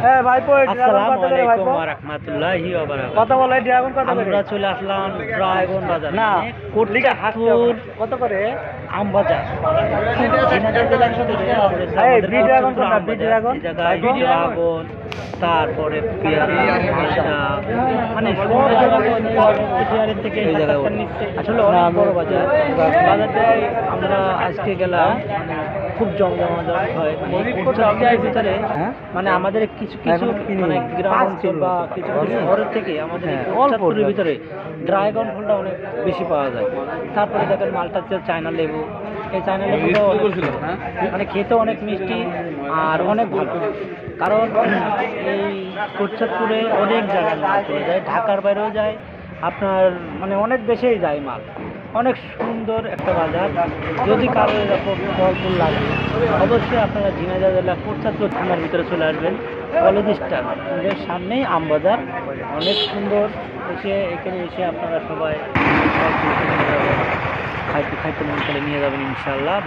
আসসালামু আলাইকুম ওয়া রাহমাতুল্লাহি ওয়া বারাকাতুহু। কত বলে ড্রাগন কত করে? আমরা চলে আসলাম ড্রাগন বাজার না, কোটলিকা হাটপুর কত করে? আম বাজার। ঝিনাইদহ জেলার ভিতরে এই আমাদের বি ড্রাগন কোনটা? আম বি বাজার। ড্রাগন? এই জায়গায় ড্রাগন, তারপরে পেয়ারা, মালটা, মানে সব জায়গায় থেকে এই জায়গায় আসলে অনেক বড় বাজার। বাজারটায় আমরা আজকে গেলাম, মানে খুব জমজমাট হয়। মানে কোটচাঁদের ভিতরে মানে আমাদের কিছু কিছু মানে গ্রাম অঞ্চল বা কিছু কিছু শহরের থেকে আমাদের কোটচাঁদের ভিতরে ড্রাগন ফলটা অনেক বেশি পাওয়া যায়। তারপরে দেখেন মালটা চায়না লেবু, এই চায়না লেবুটাও মানে খেতে অনেক মিষ্টি আর অনেক ভালো। কারণ এই কোটচাঁদপুরে অনেক জায়গায় মাল চলে যায়, ঢাকার বাইরেও যায়, আপনার মানে অনেক দেশেই যায় মাল। অনেক সুন্দর একটা বাজার। যদি কারো এরকম ফল ফুল লাগে অবশ্যই আপনারা ঝিনাইদহ জেলা কোটচাঁদপুর থানার ভিতরে চলে আসবেন। কলেজ স্ট্যান্ডের সামনেই আম বাজার, অনেক সুন্দর। এখানে এসে আপনারা সবাই খাইতে খাইতে মন করে নিয়ে যাবেন ইনশাল্লাহ।